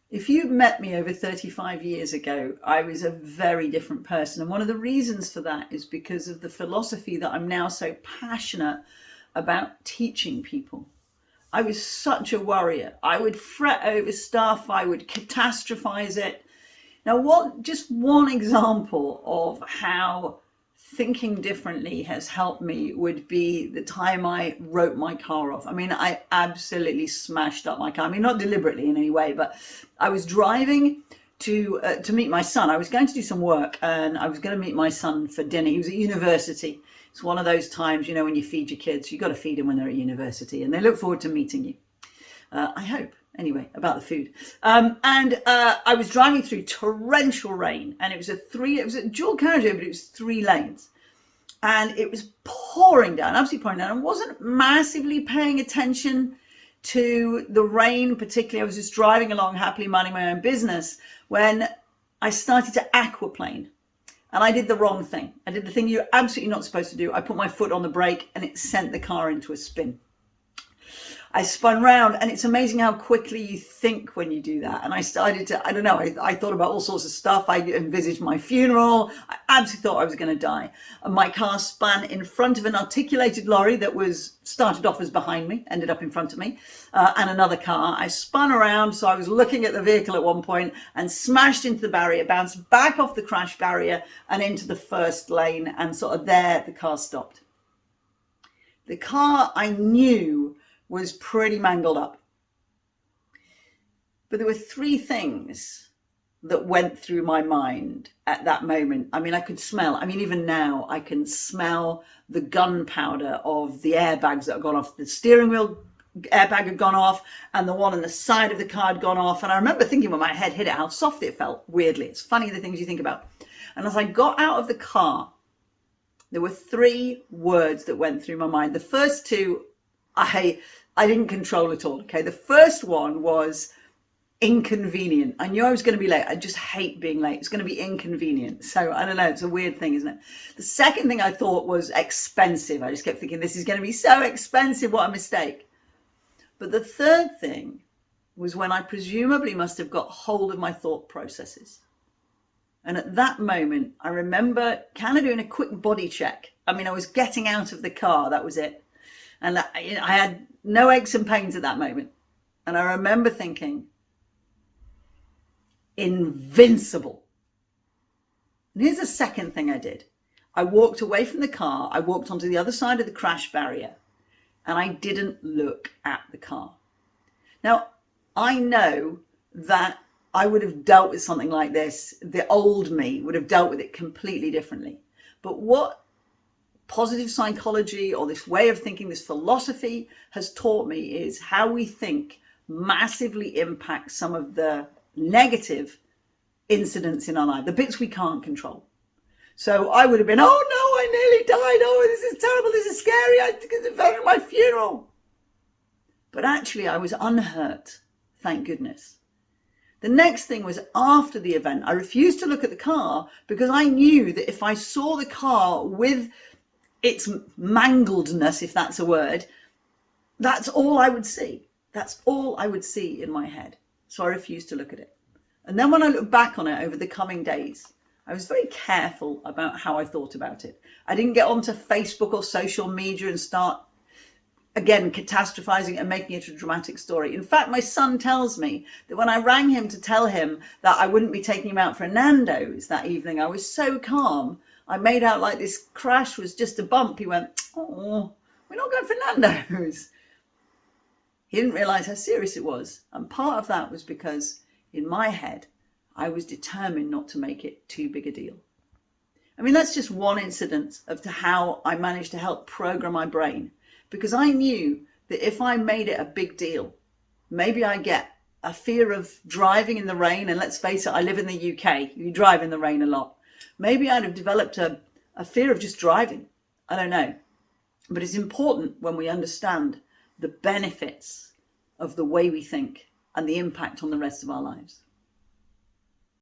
If you met me over 35 years ago, I was a very different person. And one of the reasons for that is because of the philosophy that I'm now so passionate about teaching people. I was such a worrier. I would fret over stuff, I would catastrophize it. Now, just one example of how thinking differently has helped me would be the time I wrote my car off. I mean, I absolutely smashed up my car. I mean, not deliberately in any way, but I was driving to meet my son. I was going to do some work and I was going to meet my son for dinner. He was at university. It's one of those times, when you feed your kids, you've got to feed them when they're at university and they look forward to meeting you. I hope. Anyway, about the food. I was driving through torrential rain and it was a dual carriageway, but it was 3 lanes. And it was pouring down, absolutely pouring down. I wasn't massively paying attention to the rain, particularly. I was just driving along, happily minding my own business, when I started to aquaplane. And I did the wrong thing. I did the thing you're absolutely not supposed to do. I put my foot on the brake and it sent the car into a spin. I spun round, and it's amazing how quickly you think when you do that. And I started to, I don't know, I thought about all sorts of stuff. I envisaged my funeral. I absolutely thought I was going to die. And my car spun in front of an articulated lorry that started off as behind me, ended up in front of me, and another car. I spun around, so I was looking at the vehicle at one point and smashed into the barrier, bounced back off the crash barrier and into the first lane. And sort of there, the car stopped. The car, I knew, was pretty mangled up. But there were 3 things that went through my mind at that moment. I mean, I could smell, even now, I can smell the gunpowder of the airbags that had gone off. The steering wheel airbag had gone off and the one on the side of the car had gone off. And I remember thinking when my head hit it, how soft it felt, weirdly. It's funny the things you think about. And as I got out of the car, there were 3 words that went through my mind. The first 2, I didn't control at all. Okay. The first one was inconvenient. I knew I was going to be late. I just hate being late. It's going to be inconvenient. So I don't know. It's a weird thing, isn't it? The second thing I thought was expensive. I just kept thinking, this is going to be so expensive. What a mistake. But the third thing was when I presumably must have got hold of my thought processes. And at that moment, I remember kind of doing a quick body check. I was getting out of the car. That was it. And I had no aches and pains at that moment. And I remember thinking, invincible. And here's the second thing I did. I walked away from the car. I walked onto the other side of the crash barrier and I didn't look at the car. Now, I know that I would have dealt with something like this. The old me would have dealt with it completely differently. But what positive psychology, or this way of thinking, this philosophy has taught me, is how we think massively impacts some of the negative incidents in our life, the bits we can't control. So I would have been, oh no, I nearly died. Oh, this is terrible. This is scary. I think it's very my funeral. But actually I was unhurt. Thank goodness. The next thing was, after the event, I refused to look at the car because I knew that if I saw the car with its mangledness, if that's a word, that's all I would see. That's all I would see in my head. So I refused to look at it. And then when I look back on it over the coming days, I was very careful about how I thought about it. I didn't get onto Facebook or social media and start, again, catastrophizing and making it a dramatic story. In fact, my son tells me that when I rang him to tell him that I wouldn't be taking him out for a Nando's that evening, I was so calm. I made out like this crash was just a bump. He went, oh, we're not going for Nando's. He didn't realize how serious it was. And part of that was because in my head, I was determined not to make it too big a deal. That's just one incident of how I managed to help program my brain, because I knew that if I made it a big deal, maybe I get a fear of driving in the rain. And let's face it, I live in the UK. You drive in the rain a lot. Maybe I'd have developed a fear of just driving. I don't know. But it's important when we understand the benefits of the way we think and the impact on the rest of our lives.